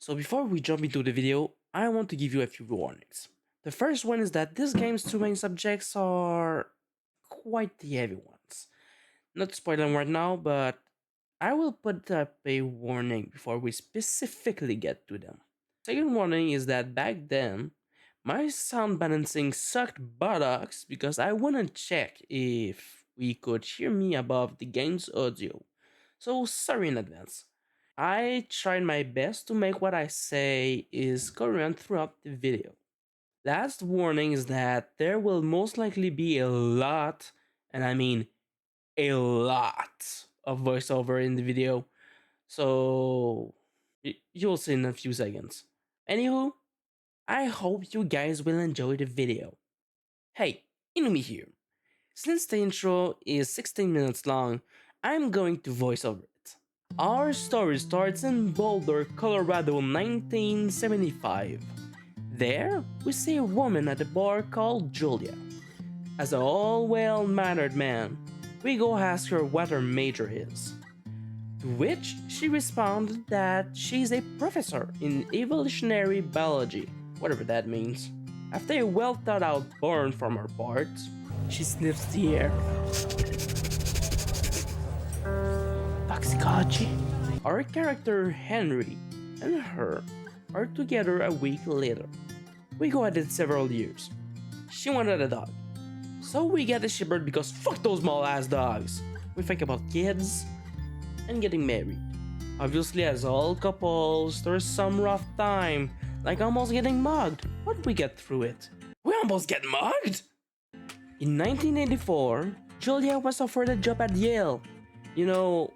So before we jump into the video, I want to give you a few warnings. The first one is that this game's two main subjects are quite the heavy ones. Not to spoil them right now, but I will put up a warning before we specifically get to them. Second warning is that back then, my sound balancing sucked buttocks because I wouldn't check if we could hear me above the game's audio. So sorry in advance. I tried my best to make what I say is coherent throughout the video. Last warning is that there will most likely be a lot, and I mean a lot, of voiceover in the video, so you'll see in a few seconds. Anywho, I hope you guys will enjoy the video. Hey, Inumi here. Since the intro is 16 minutes long, I'm going to voice over it. Our story starts in Boulder, Colorado, 1975. There, we see a woman at a bar called Julia. As a all well-mannered man, we go ask her what her major is. To which she responded that she's a professor in evolutionary biology, whatever that means. After a well-thought-out burn from her part, she sniffs the air. Toxicology. Our character Henry and her are together a week later. We go at it several years. She wanted a dog, so we get a shepherd because fuck those small ass dogs. We think about kids and getting married. Obviously, as all couples, there's some rough time, like almost getting mugged, but we get through it. We almost get mugged? In 1984, Julia was offered a job at Yale. You know,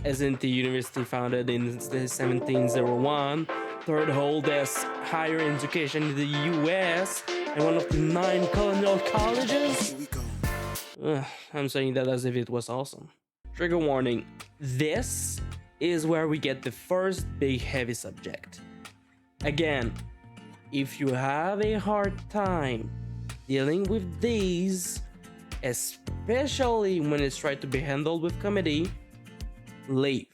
isn't the university founded in 1701, third oldest higher education in the US, and one of the 9 colonial colleges? I'm saying that as if it was awesome. Trigger warning, this is where we get the first big heavy subject. Again, if you have a hard time dealing with these, especially when it's tried to be handled with comedy, leave.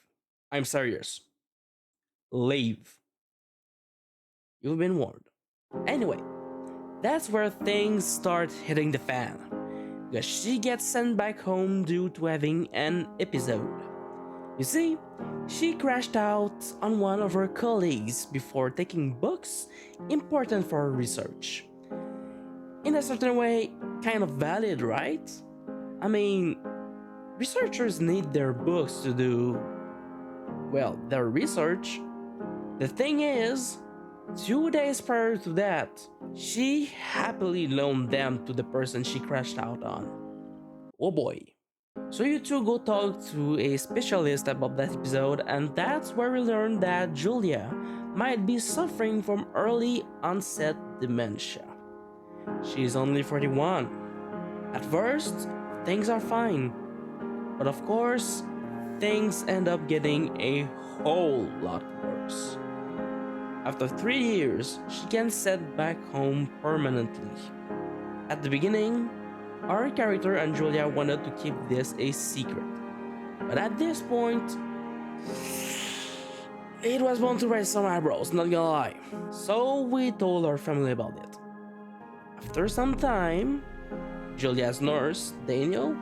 I'm serious. Leave. You've been warned. Anyway, that's where things start hitting the fan, because she gets sent back home due to having an episode. You see, she crashed out on one of her colleagues before taking books important for her research. In a certain way, kind of valid, right? I mean, researchers need their books to do, well, their research. The thing is, 2 days prior to that, she happily loaned them to the person she crashed out on. Oh boy. So you two go talk to a specialist about that episode, and that's where we learn that Julia might be suffering from early onset dementia. She's only 41. At first, things are fine. But of course, things end up getting a whole lot worse. After 3 years, she gets sent back home permanently. At the beginning, our character and Julia wanted to keep this a secret. But at this point, it was bound to raise some eyebrows, not gonna lie. So we told our family about it. After some time, Julia's nurse, Daniel,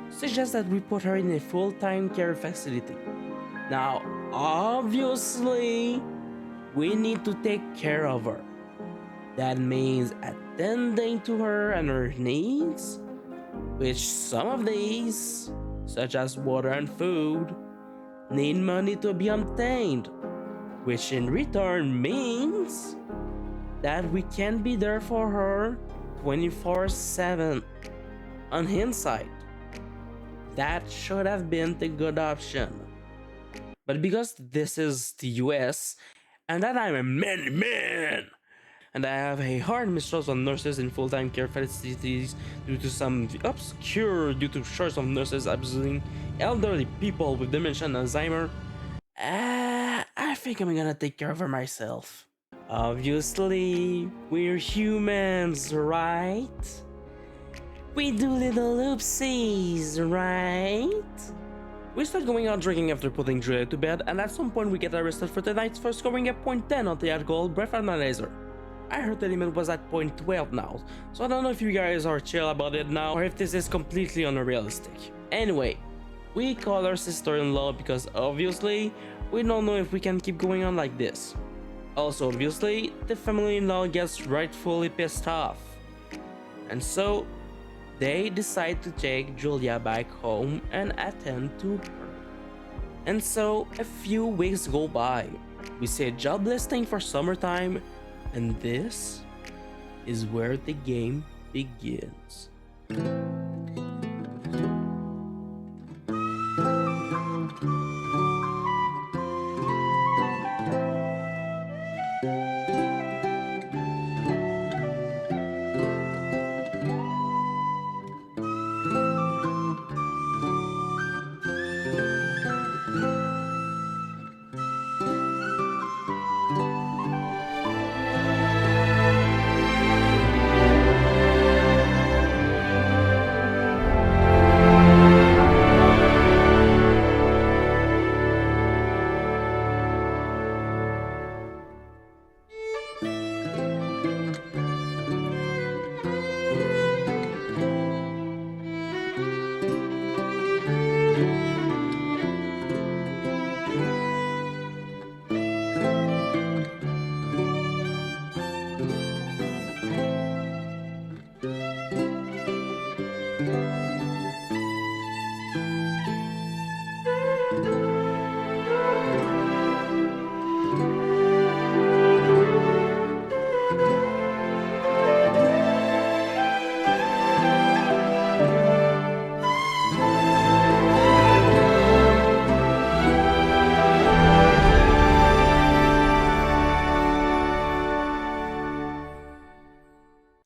suggests that we put her in a full-time care facility. Now, obviously, we need to take care of her. That means attending to her and her needs, which some of these, such as water and food, need money to be obtained, which in return means that we can be there for her 24/7. On hindsight, that should have been the good option. But because this is the US, and that I'm a man, and I have a hard mistrust of nurses in full-time care facilities due to shortage of nurses abusing elderly people with dementia and Alzheimer, I think I'm gonna take care of her myself. Obviously, we're humans, right? We do little oopsies, right? We start going out drinking after putting Julia to bed, and at some point we get arrested for the night for scoring a .10 on the alcohol breath analyzer. I heard the limit was at .12 now, so I don't know if you guys are chill about it now or if this is completely unrealistic. Anyway, we call our sister-in-law because obviously we don't know if we can keep going on like this. Also obviously, the family-in-law gets rightfully pissed off. And so, they decide to take Julia back home and attend to her. And so, a few weeks go by. We see a job listing for summertime, and this is where the game begins.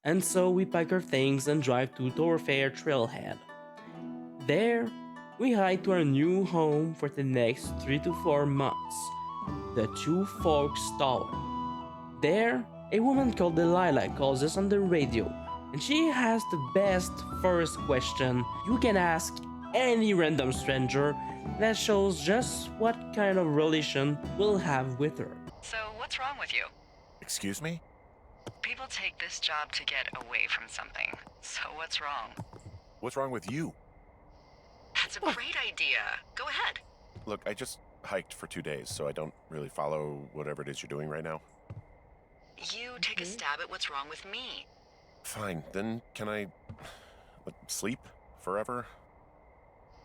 And so we pack our things and drive to Thoroughfare Trailhead. There, we hide to our new home for the next 3 to 4 months, the Two Forks Tower. There, a woman called Delilah calls us on the radio, and she has the best first question you can ask any random stranger that shows just what kind of relation we'll have with her. So, what's wrong with you? Excuse me? People take this job to get away from something. So, what's wrong? What's wrong with you? That's a great idea. Go ahead. Look, I just hiked for 2 days, so I don't really follow whatever it is you're doing right now. You take a stab at what's wrong with me. Fine, then can I sleep forever?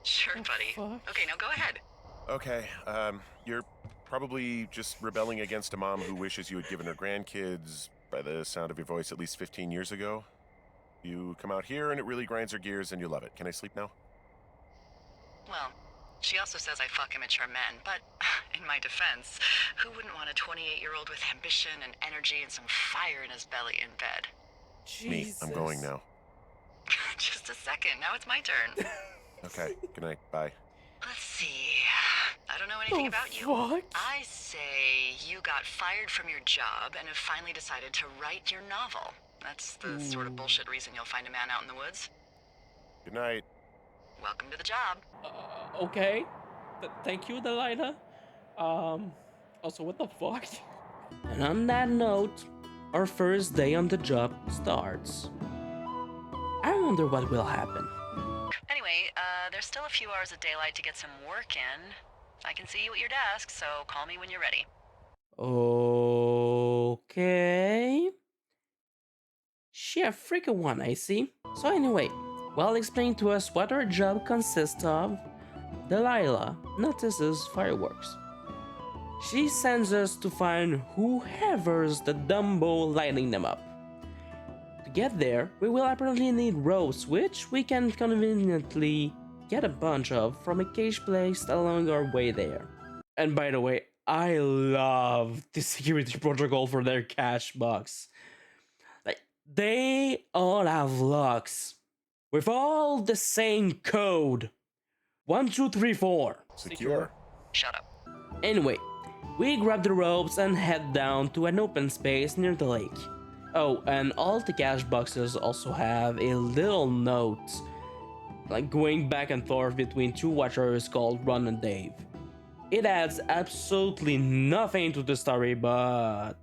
Sure, buddy. Fuck. Okay, now go ahead. Okay, you're probably just rebelling against a mom who wishes you had given her grandkids, by the sound of your voice, at least 15 years ago. You come out here and it really grinds her gears and you love it. Can I sleep now? Well, she also says I fuck immature men, but in my defense, who wouldn't want a 28-year-old with ambition and energy and some fire in his belly in bed? Me, I'm going now. Just a second, now it's my turn. Okay, good night, bye. Let's see. I don't know anything about you. Fuck? I say you got fired from your job and have finally decided to write your novel. That's the sort of bullshit reason you'll find a man out in the woods. Good night. Welcome to the job. Okay. Thank you, Delilah. Also, what the fuck? And on that note, our first day on the job starts. I wonder what will happen. Anyway, there's still a few hours of daylight to get some work in. I can see you at your desk, so call me when you're ready. Okay. She a freaking one, I see. So anyway, while explaining to us what our job consists of, Delilah notices fireworks. She sends us to find whoever's the Dumbo lighting them up. To get there, we will apparently need ropes, which we can conveniently get a bunch of from a cage placed along our way there. And by the way, I love the security protocol for their cash box. Like, they all have locks with all the same code. 1, 2, 3, 4. Secure. Shut up. Anyway, we grab the ropes and head down to an open space near the lake. Oh, and all the cash boxes also have a little note like going back and forth between two watchers called Ron and Dave. It adds absolutely nothing to the story, but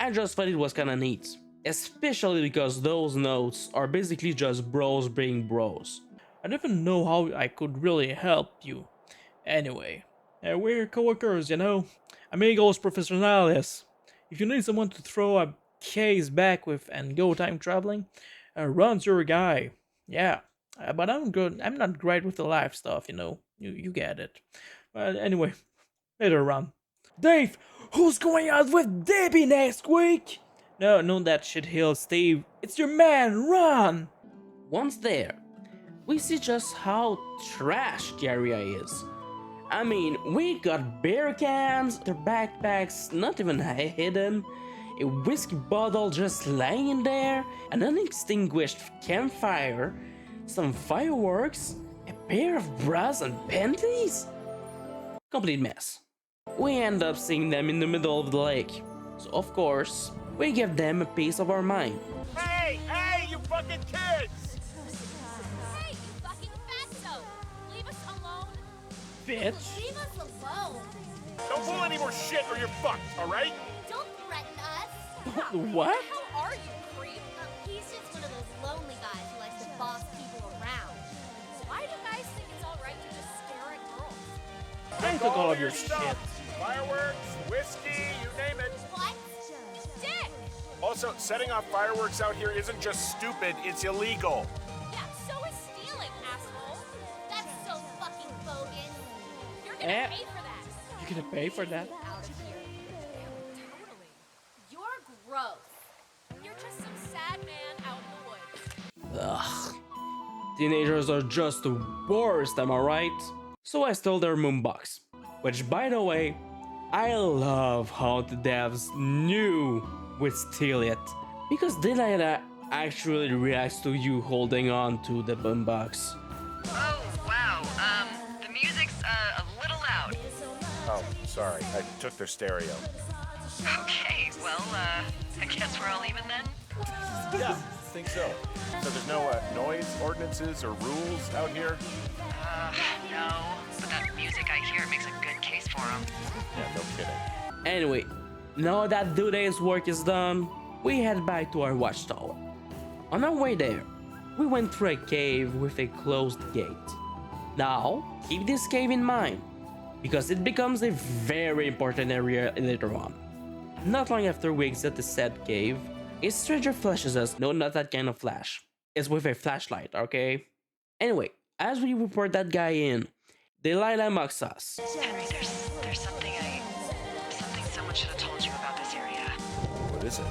I just thought it was kinda neat. Especially because those notes are basically just bros being bros. I don't even know how I could really help you. Anyway, we're coworkers, you know? Amigos profesionales. If you need someone to throw a case back with and go time traveling, Ron's your guy. Yeah, but I'm good. I'm not great with the life stuff, you know. You get it. But anyway, later, Ron. Dave, who's going out with Debbie next week? No, that shithill Steve. It's your man, Ron. Once there, we see just how trash the area is. I mean, we got beer cans, their backpacks not even hidden, a whiskey bottle just lying there, an unextinguished campfire, some fireworks, a pair of bras and panties? Complete mess. We end up seeing them in the middle of the lake, so of course, we give them a piece of our mind. Hey, you fucking kids! Hey, you fucking fatso! Leave us alone! Bitch. Leave us alone! Don't pull any more shit or you're fucked, alright? Don't threaten us! What? How are you, creep? He's just one of those lonely guys who likes to boss people around. Why do guys think it's alright to just stare at girls? I took all of your stuff. shit. Fireworks, whiskey, you name it. What? You dick! Also, setting off fireworks out here isn't just stupid, it's illegal. Yeah, so is stealing, asshole! That's so fucking bogus! You're gonna Eh. pay for that! You gonna pay for that? Out of here. Totally. You're gross. You're just some sad man out in the woods. Ugh. Teenagers are just the worst, am I right? So I stole their moonbox. Which, by the way, I love how the devs knew we'd steal it. Because Delilah actually reacts to you holding on to the boombox. Oh, wow. The music's a little loud. Oh, sorry, I took their stereo. Okay, well, I guess we're all even then? Yeah, think so. So there's no noise ordinances or rules out here? No. But that music I hear makes a good case for them. Yeah, no kidding. Anyway, now that the day's work is done, we head back to our watchtower. On our way there, we went through a cave with a closed gate. Now, keep this cave in mind, because it becomes a very important area later on. Not long after we exit the said cave, a stranger flashes us. No, not that kind of flash. It's with a flashlight, okay? Anyway, as we report that guy in, Delilah mocks us. Henry, there's something someone should have told you about this area. What is it?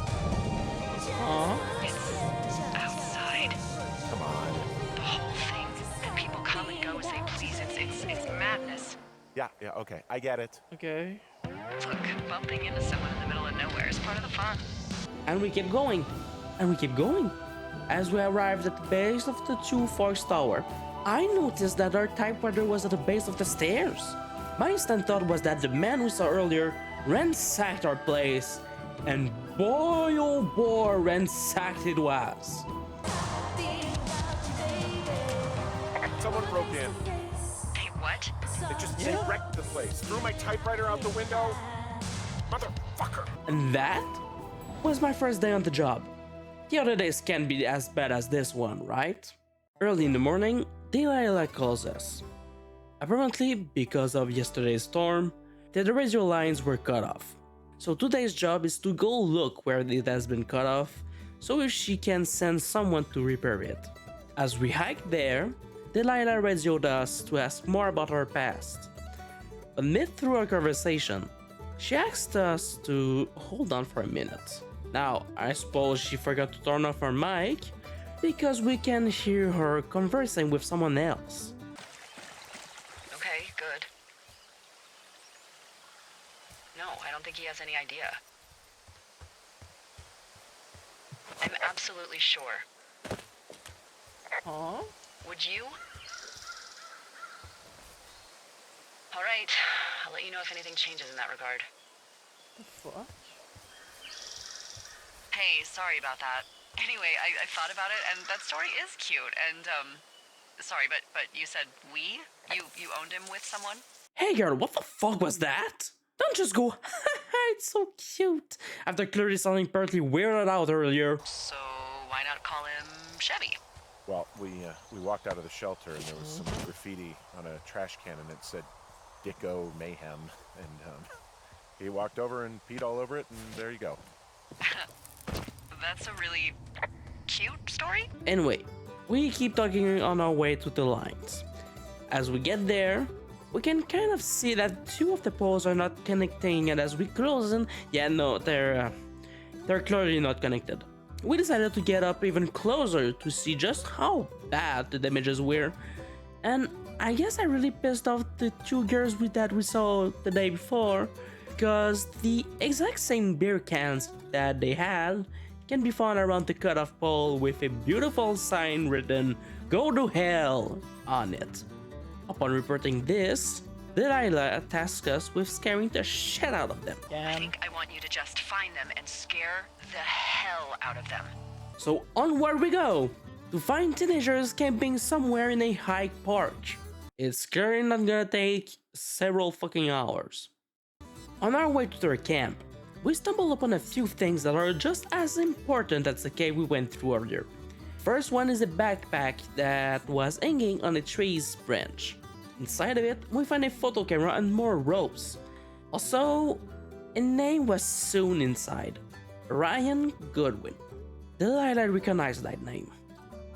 Huh? It's outside. Come on. The whole thing. And people come and go as they please. It's madness. Yeah, okay, I get it. Okay. Look, bumping into someone in the middle of nowhere is part of the fun. And we keep going. And we keep going. As we arrived at the base of the Two Forks Tower, I noticed that our typewriter was at the base of the stairs. My instant thought was that the man we saw earlier ransacked our place, and boy oh boy, ransacked it was. Someone broke in. Hey, what? They wrecked the place. Threw my typewriter out the window. Motherfucker. And that was my first day on the job. The other days can't be as bad as this one, right? Early in the morning, Delilah calls us. Apparently, because of yesterday's storm, the radio lines were cut off. So today's job is to go look where it has been cut off, so if she can send someone to repair it. As we hiked there, Delilah radioed us to ask more about our past. But mid through our conversation, she asked us to hold on for a minute. Now, I suppose she forgot to turn off her mic, because we can hear her conversing with someone else. Okay, good. No, I don't think he has any idea. I'm absolutely sure. Huh? Would you? All right, I'll let you know if anything changes in that regard. The fuck? Hey, sorry about that. Anyway, I thought about it, and that story is cute, and, Sorry, but you said we? You owned him with someone? Hey girl, what the fuck was that? Don't just go, it's so cute, after clearly sounding partly weirded out earlier. So why not call him Chevy? Well, we walked out of the shelter and there was some graffiti on a trash can and it said Dicko Mayhem. And he walked over and peed all over it and there you go. That's a really cute story? Anyway, we keep talking on our way to the lines. As we get there, we can kind of see that two of the poles are not connecting, and as we close in, yeah, no, they're clearly not connected. We decided to get up even closer to see just how bad the damages were, and I guess I really pissed off the two girls that we saw the day before, because the exact same beer cans that they had can be found around the cutoff pole with a beautiful sign written "Go to Hell" on it. Upon reporting this, Delilah tasked us with scaring the shit out of them. I think I want you to just find them and scare the hell out of them. So onward we go, to find teenagers camping somewhere in a high park. It's clearly not gonna take several fucking hours. On our way to their camp, we stumble upon a few things that are just as important as the cave we went through earlier. First one is a backpack that was hanging on a tree's branch. Inside of it, we find a photo camera and more ropes. Also, a name was sewn inside. Ryan Goodwin. Delilah recognized that name.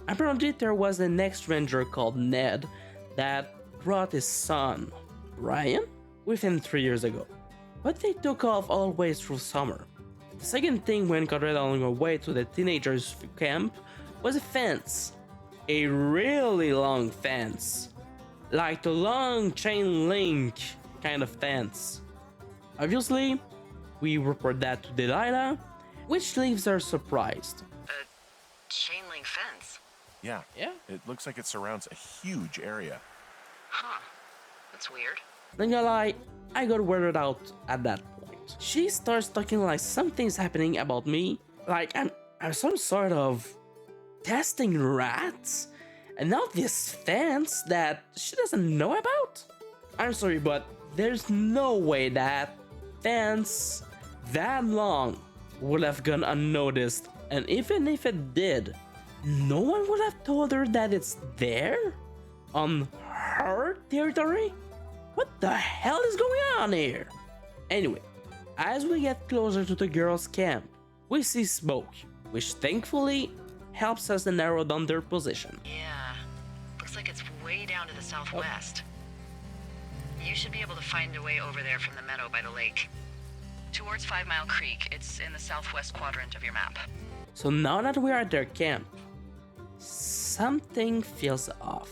Apparently there was an ex-ranger called Ned that brought his son, Ryan, with him 3 years ago. But they took off always through summer. The second thing we encountered on our way to the teenagers' camp was a fence. A really long fence. Like the long chain link kind of fence. Obviously, we report that to Delilah, which leaves her surprised. A chain link fence? Yeah. Yeah. It looks like it surrounds a huge area. Huh. That's weird. Not gonna lie, I got weirded out at that point. She starts talking like something's happening about me, like I'm some sort of testing rats, and now this fence that she doesn't know about? I'm sorry, but there's no way that fence that long would have gone unnoticed, and even if it did, no one would have told her that it's there? On her territory? What the hell is going on here? Anyway, as we get closer to the girls' camp, we see smoke, which thankfully helps us to narrow down their position. Yeah. Looks like it's way down to the southwest. You should be able to find a way over there from the meadow by the lake. Towards 5 Mile Creek. It's in the southwest quadrant of your map. So now that we are at their camp, something feels off.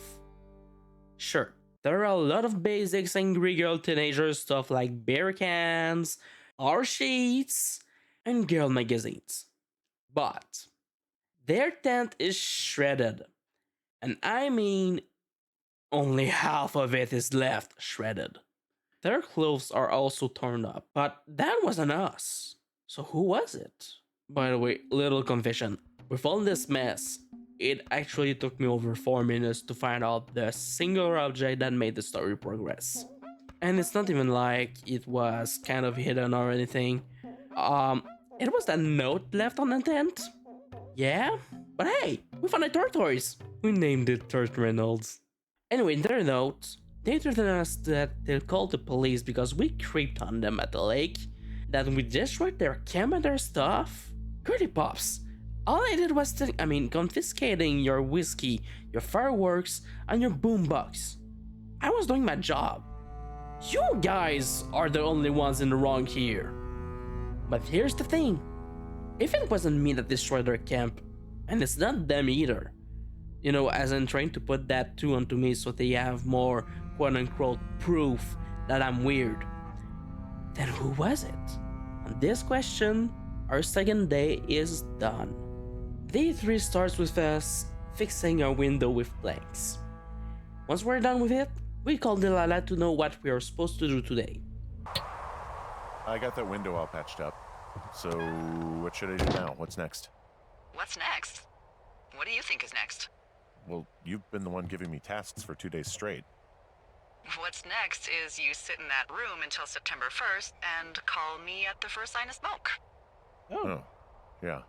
Sure, there are a lot of basics angry girl teenager stuff like beer cans, our sheets, and girl magazines. But their tent is shredded. And I mean, only half of it is left shredded. Their clothes are also torn up, but that wasn't us. So who was it? By the way, little confession. With all this mess, it actually took me over 4 minutes to find out the single object that made the story progress. And it's not even like it was kind of hidden or anything. It was that note left on the tent. Yeah, but hey, we found a tortoise. We named it Turt Reynolds. Anyway, in their note, they told us that they'll call the police because we creeped on them at the lake, that we destroyed their camp and their stuff. Curly Pops, all I did was confiscating your whiskey, your fireworks, and your boombox. I was doing my job. You guys are the only ones in the wrong here. But here's the thing. If it wasn't me that destroyed their camp, and it's not them either, you know, as in trying to put that too onto me so they have more quote-unquote proof that I'm weird, then who was it? On this question, our second day is done. Day 3 starts with us fixing our window with planks. Once we're done with it, we call Delilah to know what we are supposed to do today. I got that window all patched up. So, what should I do now? What's next? What's next? What do you think is next? Well, you've been the one giving me tasks for 2 days straight. What's next is you sit in that room until September 1st and call me at the first sign of smoke. Oh, Yeah.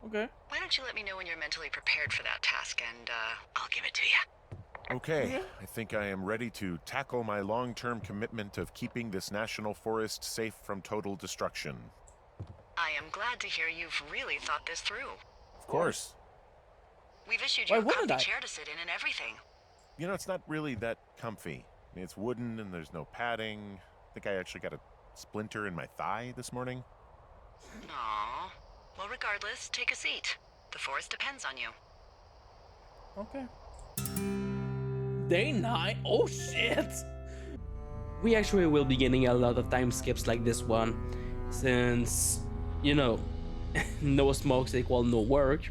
okay. Why don't you let me know when you're mentally prepared for that task, and I'll give it to you. Okay, I think I am ready to tackle my long-term commitment of keeping this national forest safe from total destruction. I am glad to hear you've really thought this through. Of course. We've issued Why you a wouldn't comfy I? chair to sit in and everything. You know, it's not really that comfy. I mean, it's wooden and there's no padding. I think I actually got a splinter in my thigh this morning. Aww. Well, regardless, take a seat. The forest depends on you. Okay. Day 9? Oh shit! We actually will be getting a lot of time skips like this one, since, you know, no smokes equal no work.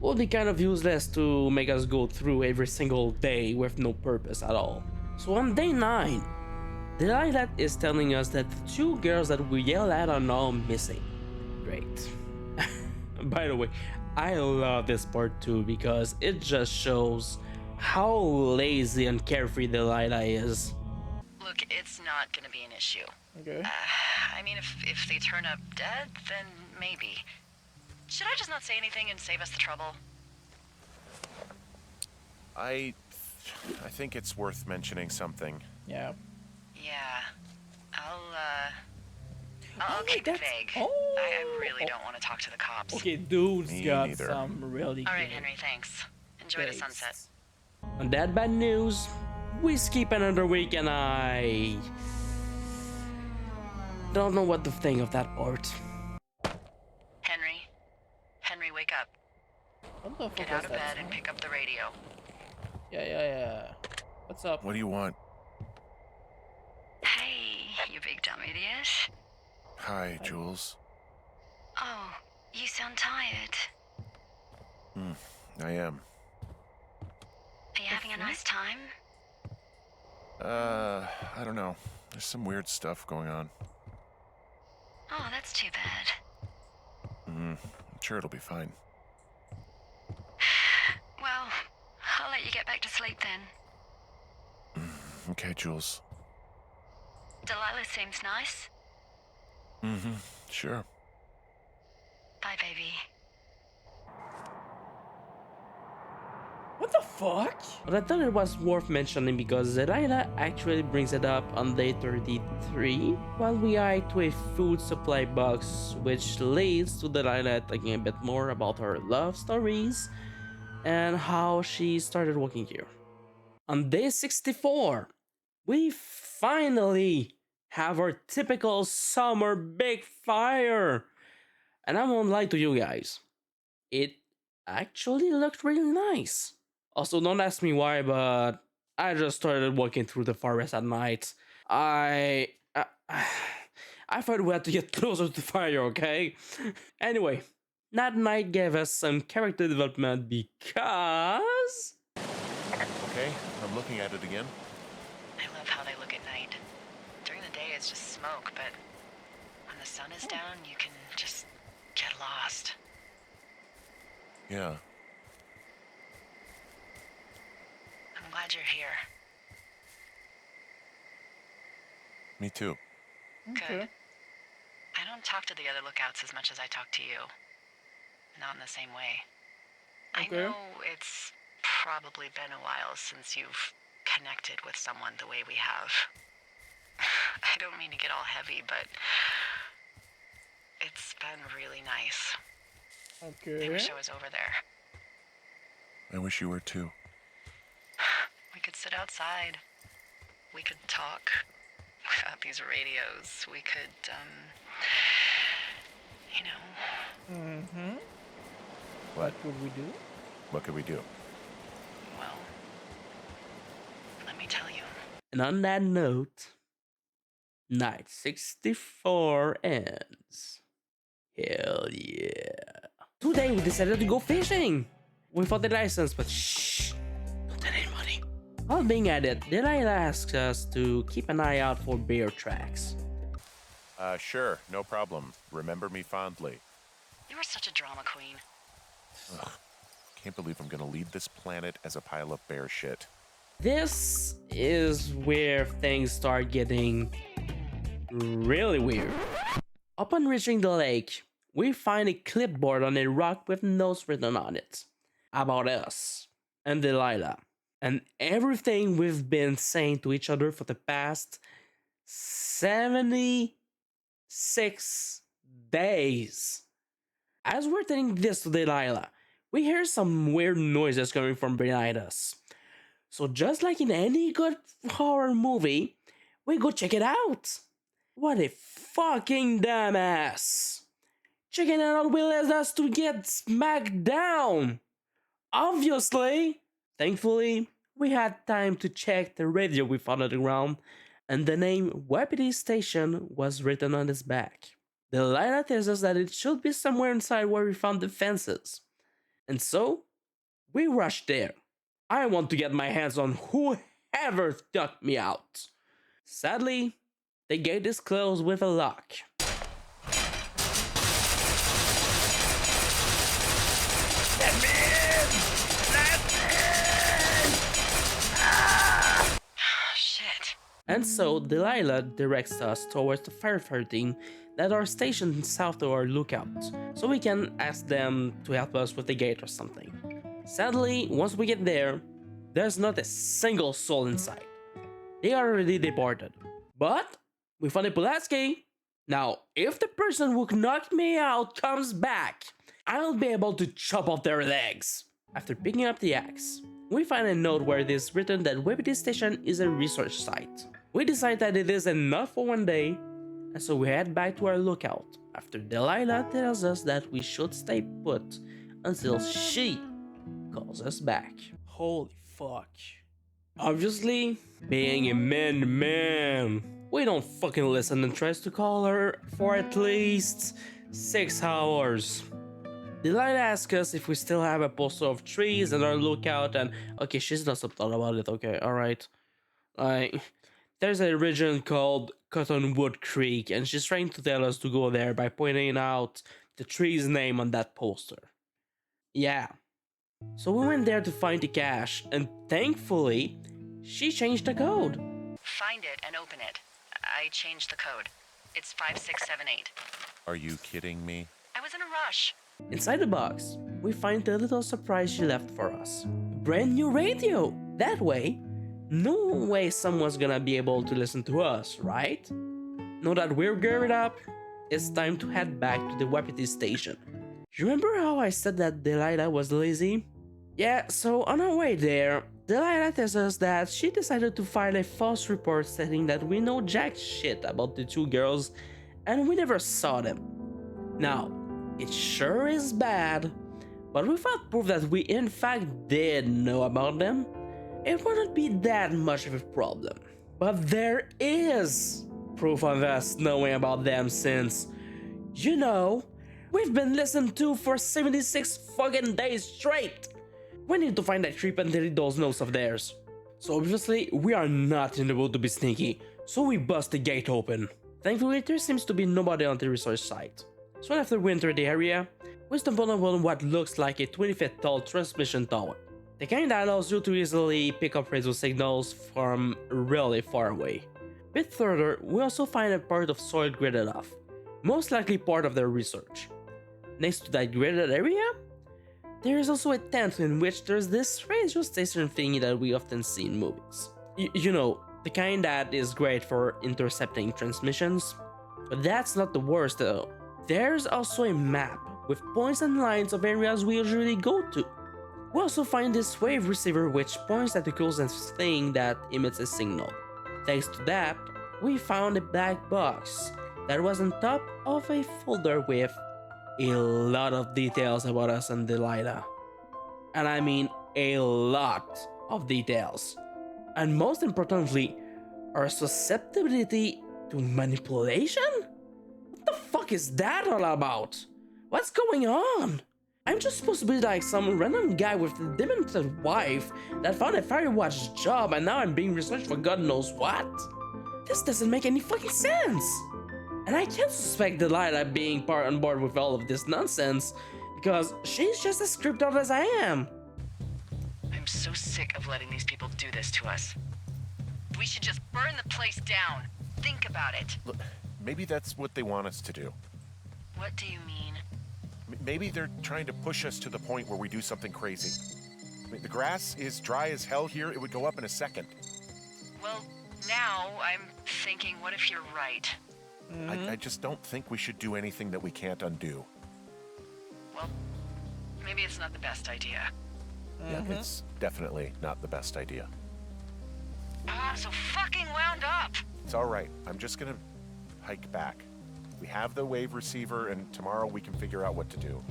Will be kind of useless to make us go through every single day with no purpose at all. So on day 9, the light is telling us that the 2 girls that we yelled at are now missing. Great. By the way, I love this part too because it just shows how lazy and carefree Delilah is. Look, it's not gonna be an issue. Okay. I mean, if they turn up dead, then maybe. Should I just not say anything and save us the trouble? I think it's worth mentioning something. Yeah. Yeah. I'll Oh, keep it that's- vague. oh. I really don't want to talk to the cops. Okay, dude's Me got neither. some really All right, good Henry, thanks. Enjoy the sunset. tastes. On that bad news, we skip another week and I don't know what to think of that part. Henry, wake up. What the fuck Get was out of that bed and sound? pick up the radio. Yeah. What's up? What do you want? Hey, you big dumb idiot. Hi, Jules. Oh, you sound tired. I am. Are you having a nice time? I don't know. There's some weird stuff going on. Oh, that's too bad. I'm sure it'll be fine. Well, I'll let you get back to sleep then. Okay, Jules. Delilah seems nice. Sure. Bye, baby. What the fuck? But I thought it was worth mentioning because Delilah actually brings it up on day 33 while we eye to a food supply box, which leads to Delilah talking a bit more about her love stories and how she started working here. On day 64, we finally have our typical summer big fire. And I won't lie to you guys, it actually looked really nice. Also, don't ask me why, but I just started walking through the forest at night. I thought we had to get closer to the fire, okay? Anyway, that night gave us some character development because... Okay, I'm looking at it again. I love how they look at night. During the day, it's just smoke, but when the sun is down, you can just get lost. Yeah. I'm glad you're here. Me too. Good. I don't talk to the other lookouts as much as I talk to you. Not in the same way. I Okay. know it's probably been a while since you've connected with someone the way we have. I don't mean to get all heavy, but it's been really nice. I Okay. wish I was over there. I wish you were too. We could sit outside. We could talk without these radios. We could, you know, What would we do? What could we do? well, let me tell you. And on that note, night 64 ends. Hell yeah. Today we decided to go fishing without the license, but shh, don't tell anybody. While being at it, Delilah asks us to keep an eye out for bear tracks. Sure, no problem. Remember me fondly. You are such a drama queen. can't believe I'm gonna leave this planet as a pile of bear shit. This is where things start getting really weird. Upon reaching the lake, we find a clipboard on a rock with notes written on it about us and Delilah and everything we've been saying to each other for the past 76 days. As we're telling this to Delilah, we hear some weird noises coming from behind us. So just like in any good horror movie, we go check it out. What a fucking dumbass. Checking it out will lead us to get smacked down. Obviously. Thankfully, we had time to check the radio we found on the ground, and the name Wapiti Station was written on its back. Delilah tells us that it should be somewhere inside where we found the fences. And so, we rush there. I want to get my hands on whoever took me out. Sadly, the gate is closed with a lock. Let me in! Let me in! Ah! Shit. And so Delilah directs us towards the firefighting that are stationed south of our lookout, so we can ask them to help us with the gate or something. Sadly, once we get there, there's not a single soul inside. They already departed. But we found a Pulaski. Now, if the person who knocked me out comes back, I'll be able to chop off their legs. After picking up the axe, we find a note where it is written that Wapiti Station is a research site. We decide that it is enough for one day, and so we head back to our lookout after Delilah tells us that we should stay put until she calls us back. Holy fuck. Obviously, being a man, we don't fucking listen and tries to call her for at least 6 hours. Delilah asks us if we still have a poster of trees in our lookout, and okay, she's not so thought about it, okay, alright. There's a region called Cottonwood Creek, and she's trying to tell us to go there by pointing out the tree's name on that poster. Yeah. So we went there to find the cache, and thankfully, she changed the code. Find it and open it. I changed the code. It's 5678. Are you kidding me? I was in a rush. Inside the box, we find the little surprise she left for us. Brand new radio! That way, no way someone's gonna be able to listen to us, right? Now that we're geared up, it's time to head back to the Wapiti Station. You remember how I said that Delilah was lazy? Yeah, so on our way there, Delilah tells us that she decided to file a false report stating that we know jack shit about the two girls and we never saw them. Now, it sure is bad, but without proof that we in fact did know about them, it wouldn't be that much of a problem. But there is proof of us knowing about them since, you know, we've been listened to for 76 fucking days straight. We need to find that creep and delete those notes of theirs. So obviously, we are not in the mood to be sneaky, so we bust the gate open. Thankfully, there seems to be nobody on the research site. So after we enter the area, we stumble upon what looks like a 20-feet tall transmission tower. The kind that allows you to easily pick up radio signals from really far away. A bit further, we also find a part of soil gridded off, most likely part of their research. Next to that gridded area, there is also a tent in which there's this radio station thingy that we often see in movies. You know, the kind that is great for intercepting transmissions. But that's not the worst though. There's also a map with points and lines of areas we usually go to. We also find this wave receiver which points at the closest thing that emits a signal. Thanks to that, we found a black box that was on top of a folder with a lot of details about us and Delilah. And I mean a lot of details. And most importantly, our susceptibility to manipulation? What the fuck is that all about? What's going on? I'm just supposed to be like some random guy with a demented wife that found a Firewatch job and now I'm being researched for God knows what? This doesn't make any fucking sense! And I can't suspect Delilah being part on board with all of this nonsense because she's just as scripted out as I am. so sick of letting these people do this to us. We should just burn the place down. Think about it. Look, maybe that's what they want us to do. What do you mean? Maybe they're trying to push us to the point where we do something crazy. I mean, the grass is dry as hell here. It would go up in a second. Well, now I'm thinking, what if you're right? I just don't think we should do anything that we can't undo. Well, maybe it's not the best idea. Yeah, it's definitely not the best idea. I'm so fucking wound up. It's all right. I'm just gonna hike back. We have the wave receiver, and tomorrow we can figure out what to do.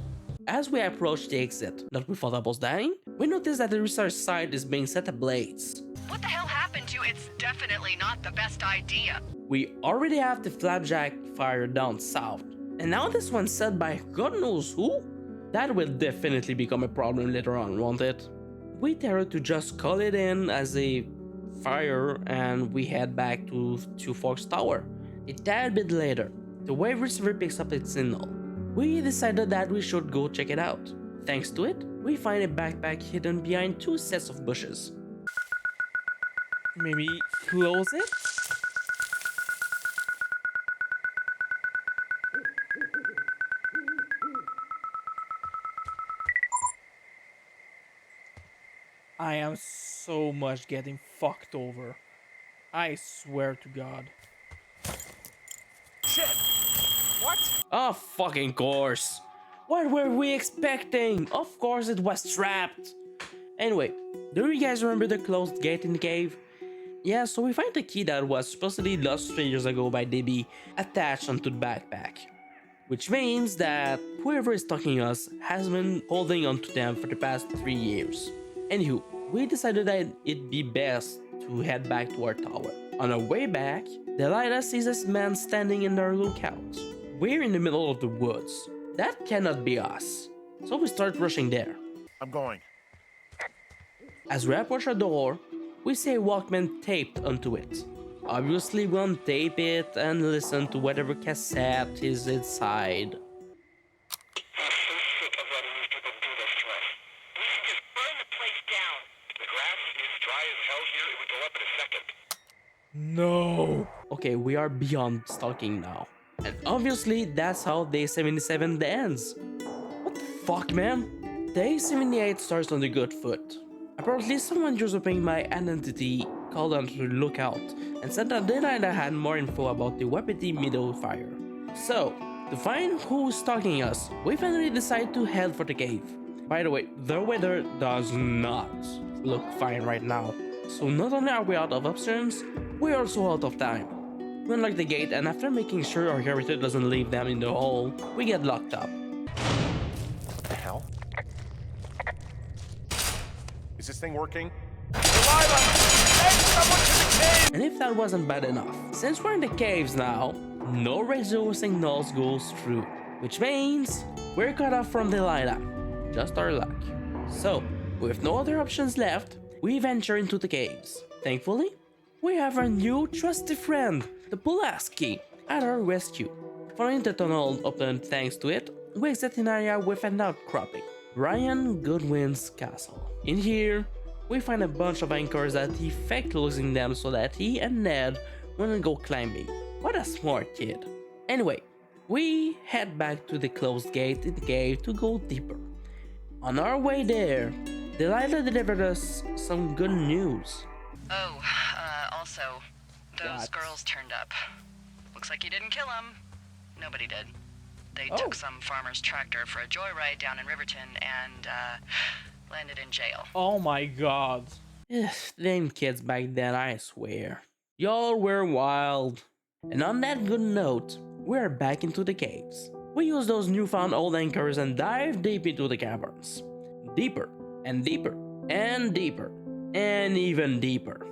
As we approach the exit, not without almost dying, we notice that the research site is being set ablaze. What the hell happened to It's definitely not the best idea. We already have the flapjack fire down south, and now this one's set by God knows who? That will definitely become a problem later on, won't it? We dare to just call it in as a fire, and we head back to Two Forks Tower. A tad bit later, the wave receiver picks up its signal. We decided that we should go check it out. Thanks to it, we find a backpack hidden behind two sets of bushes. Maybe close it? I am so much getting fucked over. I swear to God. Oh, fucking course. What were we expecting? Of course it was trapped. Anyway, do you guys remember the closed gate in the cave? Yeah, so we find the key that was supposedly lost 3 years ago by DB attached onto the backpack. Which means that whoever is stalking us has been holding onto them for the past 3 years. Anywho, we decided that it'd be best to head back to our tower. On our way back, Delilah sees this man standing in our lookout. We're in the middle of the woods. That cannot be us. So we start rushing there. I'm going. As we approach our door, we see a Walkman taped onto it. Obviously we untape it and listen to whatever cassette is inside. No! Okay, we are beyond stalking now. And obviously that's how day 77 ends. What the fuck, man? Day 78 starts on the good foot. Apparently someone usurping my identity called on to look out and said that Delilah had more info about the Wapiti Meadow fire. So, to find who's stalking us, we finally decide to head for the cave. By the way, the weather does not look fine right now. So not only are we out of options, we're also out of time. We unlock the gate, and after making sure our character doesn't leave them in the hole, we get locked up. What the hell? Is this thing working? And if that wasn't bad enough, since we're in the caves now, no radio signals goes through, which means we're cut off from Delilah. Just our luck. So, with no other options left, we venture into the caves. Thankfully, we have our new trusty friend, the Pulaski, at our rescue. Following the tunnel opened thanks to it, we exit an area with an outcropping, Ryan Goodwin's castle. In here, we find a bunch of anchors that he faked losing them so that he and Ned wouldn't go climbing. What a smart kid. Anyway, we head back to the closed gate in the cave to go deeper. On our way there, Delilah delivered us some good news. Oh, also, those What? girls turned up. Looks like you didn't kill them. Nobody did. They Oh. took some farmer's tractor for a joyride down in Riverton and, landed in jail. Oh my God. Ugh, them kids back then, I swear. Y'all were wild. And on that good note, we're back into the caves. We use those newfound old anchors and dive deep into the caverns. Deeper and deeper and deeper and even deeper.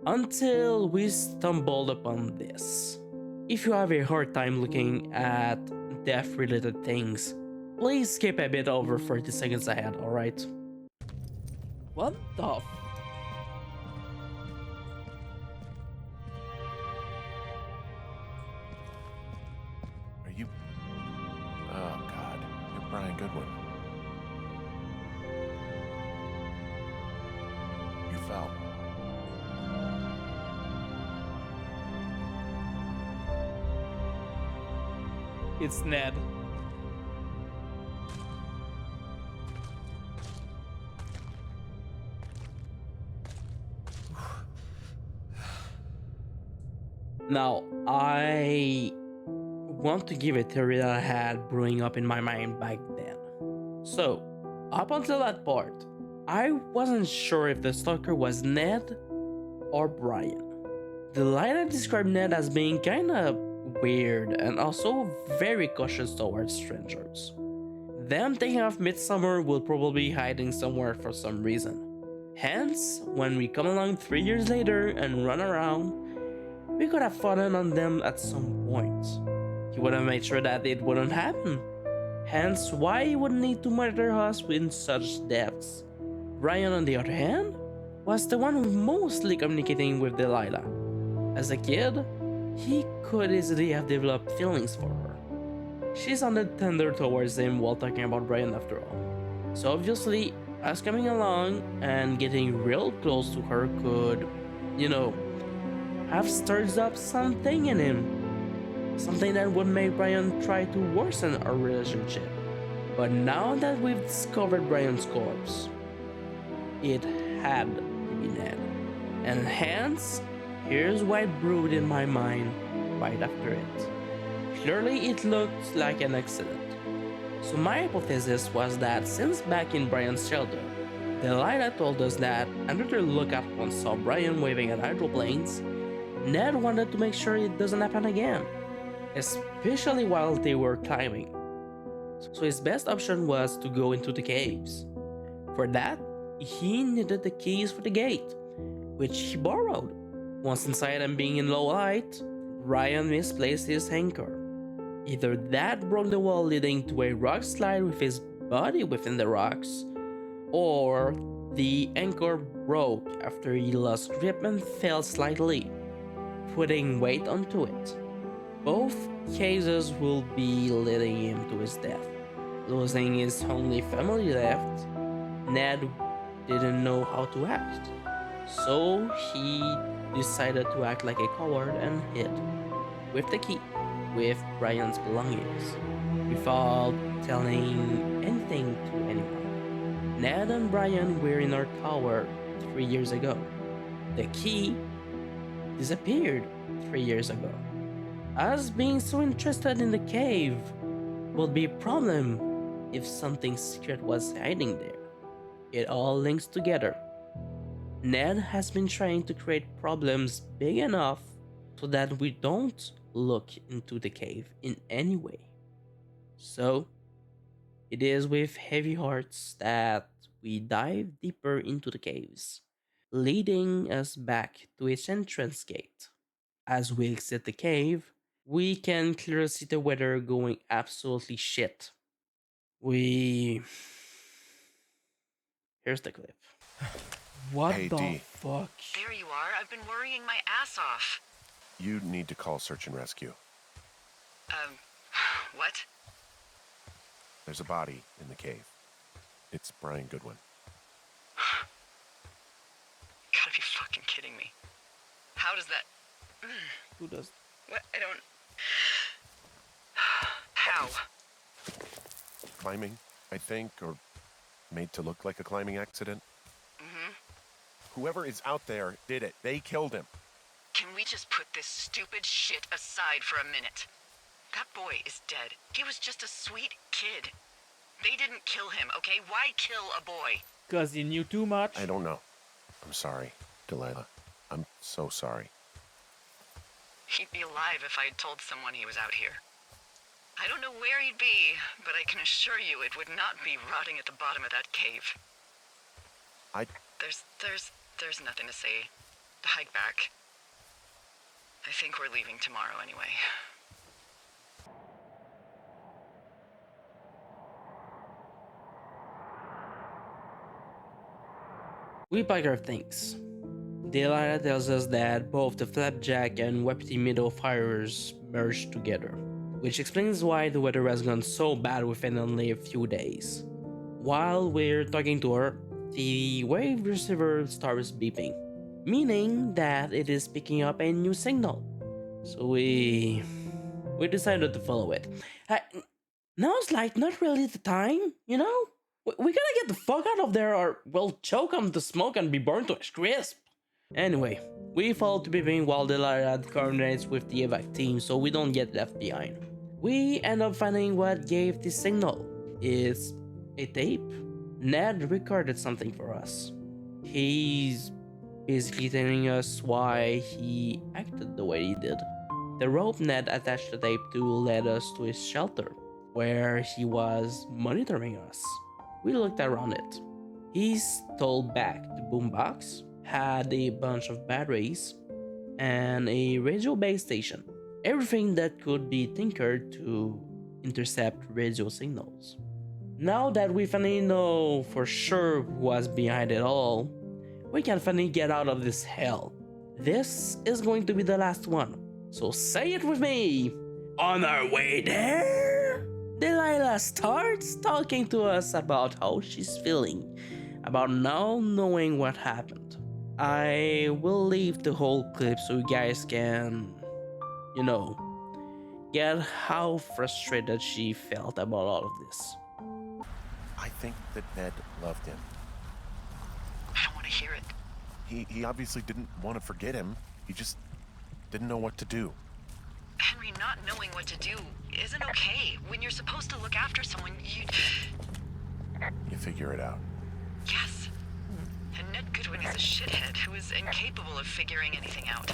Until we stumbled upon this. If you have a hard time looking at death-related things, please skip a bit over 30 seconds ahead, alright? What the f- Are you... Oh, God. You're Brian Goodwin. fell. It's Ned. Now, I want to give a theory that I had brewing up in my mind back then. So, up until that part, I wasn't sure if the stalker was Ned or Brian. Delilah described Ned as being kinda weird and also very cautious towards strangers. Them thinking of Midsummer will probably be hiding somewhere for some reason. Hence, when we come along 3 years later and run around, we could have fallen on them at some point. He would have made sure that it wouldn't happen. Hence, why he would need to monitor us in such depths. Brian, on the other hand, was the one mostly communicating with Delilah. As a kid, he could easily have developed feelings for her. She sounded tender towards him while talking about Brian after all. So obviously, us coming along and getting real close to her could, have stirred up something in him. Something that would make Brian try to worsen our relationship. But now that we've discovered Brian's corpse, it had to be Ned. And hence, here's what brewed in my mind right after it. Clearly, it looked like an accident. So my hypothesis was that since back in Brian's shelter, Delilah told us that another lookout once saw Brian waving at hydroplanes, Ned wanted to make sure it doesn't happen again, especially while they were climbing. So his best option was to go into the caves. For that, he needed the keys for the gate, which he borrowed. Once inside and being in low light, Brian misplaced his anchor. Either that broke the wall leading to a rock slide with his body within the rocks, or the anchor broke after he lost grip and fell slightly, putting weight onto it. Both cases will be leading him to his death. Losing his only family left, Ned didn't know how to act. So he decided to act like a coward and hid, with the key, with Brian's belongings, without telling anything to anyone. Ned and Brian were in our tower 3 years ago. The key disappeared 3 years ago. Us being so interested in the cave would be a problem if something secret was hiding there. It all links together. Ned has been trying to create problems big enough so that we don't look into the cave in any way. So, it is with heavy hearts that we dive deeper into the caves, leading us back to its entrance gate. As we exit the cave, we can clearly see the weather going absolutely shit. Here's the clip. What Hey, the D. fuck? There you are. I've been worrying my ass off. You need to call search and rescue. What? There's a body in the cave. It's Brian Goodwin. Gotta be fucking kidding me. How does that... Who does? What? I don't... How? Climbing, I think, or made to look like a climbing accident. Mm-hmm. Whoever is out there did it. They killed him. Can we just put this stupid shit aside for a minute? That boy is dead. He was just a sweet kid. They didn't kill him, okay? Why kill a boy? Cause he knew too much? I don't know. I'm sorry, Delilah. I'm so sorry. He'd be alive if I had told someone he was out here. I don't know where he'd be, but I can assure you it would not be rotting at the bottom of that cave. There's nothing to say. Hike back. I think we're leaving tomorrow anyway. We pack our things. Delilah tells us that both the Flapjack and Wepty Meadow fires merged together, which explains why the weather has gone so bad within only a few days. While we're talking to her, the wave receiver starts beeping, meaning that it is picking up a new signal. So we decided to follow it. Now's like not really the time, you know? We gotta get the fuck out of there or we'll choke on the smoke and be burned to a crisp. Anyway, we follow to beeping while Delilah coordinates with the evac team so we don't get left behind. We end up finding what gave the signal. It's a tape. Ned recorded something for us. He's basically telling us why he acted the way he did. The rope Ned attached the tape to led us to his shelter, where he was monitoring us. We looked around it. His tall back, the boombox, had a bunch of batteries and a radio base station. Everything that could be tinkered to intercept radio signals. Now that we finally know for sure who was behind it all, we can finally get out of this hell. This is going to be the last one. So say it with me! On our way there, Delilah starts talking to us about how she's feeling, about now knowing what happened. I will leave the whole clip so you guys can, get how frustrated she felt about all of this. I think that Ned loved him. I don't want to hear it. He obviously didn't want to forget him. He just didn't know what to do. Henry, not knowing what to do isn't okay. When you're supposed to look after someone, You figure it out. Yes. And Ned Goodwin is a shithead who is incapable of figuring anything out.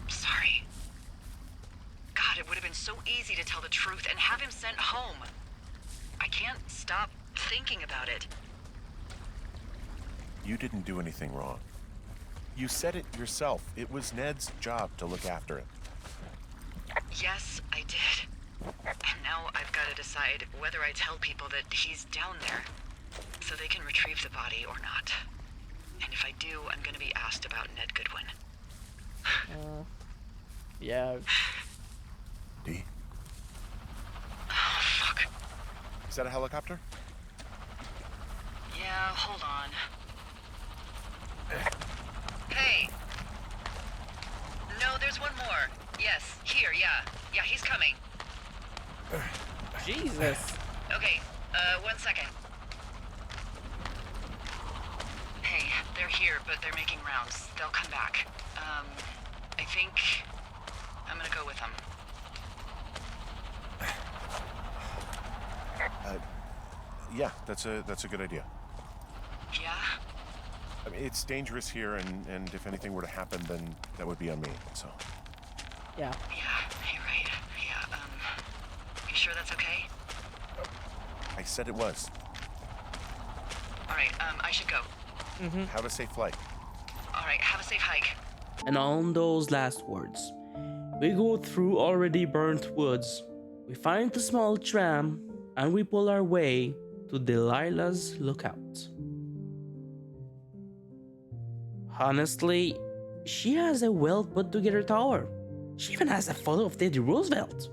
Sorry. God, it would have been so easy to tell the truth and have him sent home. I can't stop thinking about it. You didn't do anything wrong. You said it yourself. It was Ned's job to look after him. Yes, I did. And now I've got to decide whether I tell people that he's down there so they can retrieve the body or not. And if I do, I'm going to be asked about Ned Goodwin. Yeah. D? Oh, fuck. Is that a helicopter? Yeah, hold on. Hey! No, there's one more. Yes, here, yeah. Yeah, he's coming. Jesus. Okay, 1 second. Hey, they're here, but they're making rounds. They'll come back. I think I'm gonna go with them. Yeah, that's a good idea. Yeah? I mean, it's dangerous here, and if anything were to happen, then that would be on me, so. Yeah. Yeah, you're right. Yeah, you sure that's okay? I said it was. Alright, I should go. Have a safe flight. Alright, have a safe hike. And on those last words, we go through already burnt woods. We find the small tram and we pull our way to Delilah's lookout. Honestly, she has a well put together tower. She even has a photo of Teddy Roosevelt.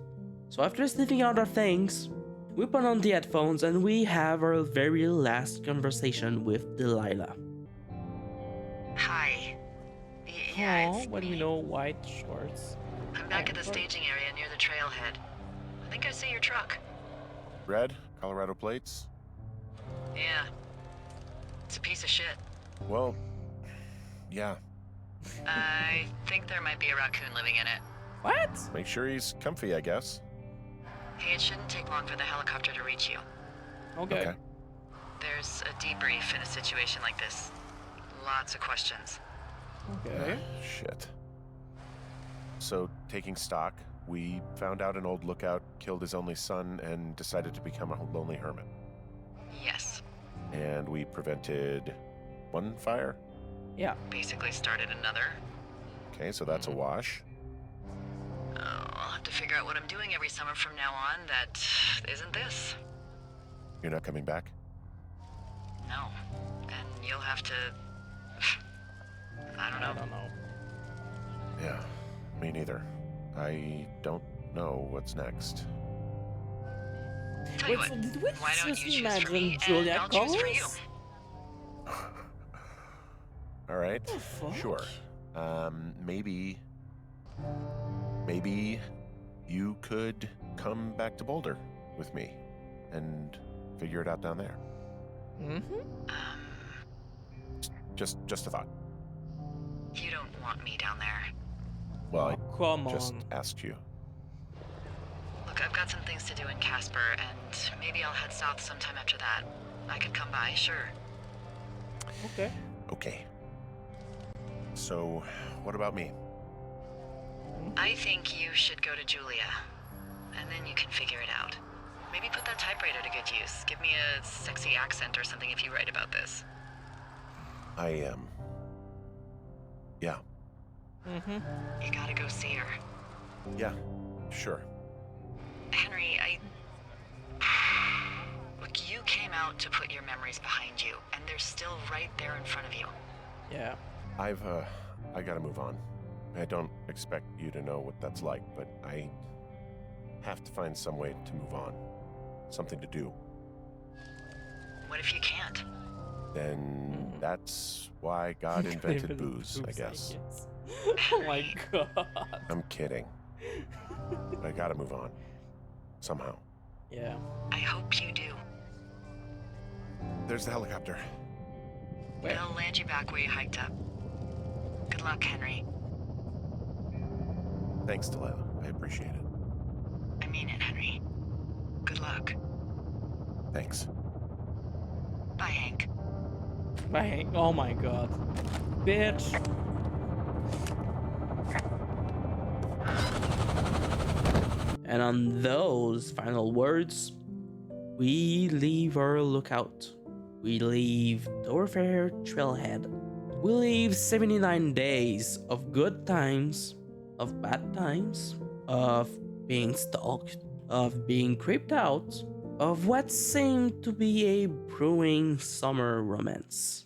So after sniffing out our things, we put on the headphones and we have our very last conversation with Delilah. Hi. Yeah, Aw, it's what do you me. know? White shorts. I'm back at the staging area near the trailhead. I think I see your truck. Red, Colorado plates. Yeah. It's a piece of shit. Well, yeah. I think there might be a raccoon living in it. What? Make sure he's comfy, I guess. Hey, it shouldn't take long for the helicopter to reach you. Okay. There's a debrief in a situation like this. Lots of questions. Okay. Shit. So, taking stock, we found out an old lookout killed his only son and decided to become a lonely hermit. Yes. And we prevented one fire. Yeah. Basically started another. Okay, so that's a wash. Oh, I'll have to figure out what I'm doing every summer from now on that isn't this. You're not coming back? No. And you'll have to... I don't I know. don't know. Yeah, me neither. I don't know what's next. Tell you Wait, what, so did we why don't you seriously choose for imagine me and Julia I'll choose for you? Collins? All right. The fuck? Sure. Maybe you could come back to Boulder with me and figure it out down there. Just a thought. You don't want me down there. Well, Come I just on. asked you. Look, I've got some things to do in Casper, and maybe I'll head south sometime after that. I could come by, sure. Okay. Okay. So, what about me? I think you should go to Julia, and then you can figure it out. Maybe put that typewriter to good use. Give me a sexy accent or something if you write about this. Yeah. You gotta go see her. Yeah. Sure. Henry, Look, you came out to put your memories behind you, and they're still right there in front of you. Yeah. I gotta move on. I don't expect you to know what that's like, but I have to find some way to move on. Something to do. What if you can't? Then that's why God invented booze, I guess. Oh my god. I'm kidding. I gotta move on. Somehow. Yeah. I hope you do. There's the helicopter. Where? It'll land you back where you hiked up. Good luck, Henry. Thanks, Delilah. I appreciate it. I mean it, Henry. Good luck. Thanks. Bye, Hank. Bye. Oh my god. Bitch. And on those final words, we leave our lookout. We leave Thoroughfare Trailhead. We leave 79 days of good times, of bad times, of being stalked, of being creeped out, of what seemed to be a brewing summer romance.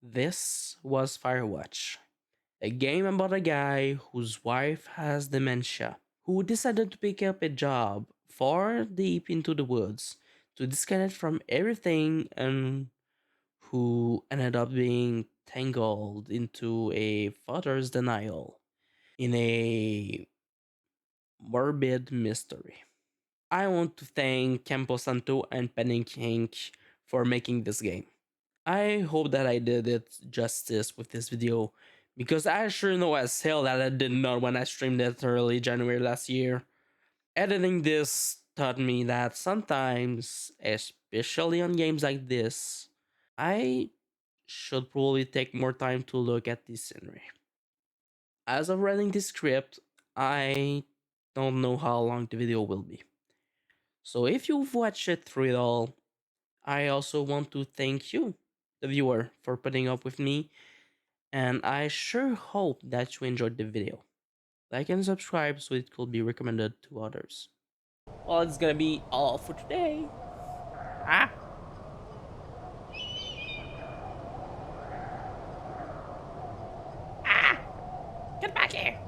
This was Firewatch, a game about a guy whose wife has dementia, who decided to pick up a job far deep into the woods to disconnect from everything, and who ended up being tangled into a father's denial in a morbid mystery. I want to thank Campo Santo and Penny King for making this game. I hope that I did it justice with this video, because I sure know as hell that I did not when I streamed it early January last year. Editing this taught me that sometimes, especially on games like this, I should probably take more time to look at the scenery. As of writing this script, I don't know how long the video will be. So if you've watched it through it all, I also want to thank you, the viewer, for putting up with me, and I sure hope that you enjoyed the video. Like and subscribe so it could be recommended to others. Well, it's gonna be all for today. Ah! Ah! Get back here!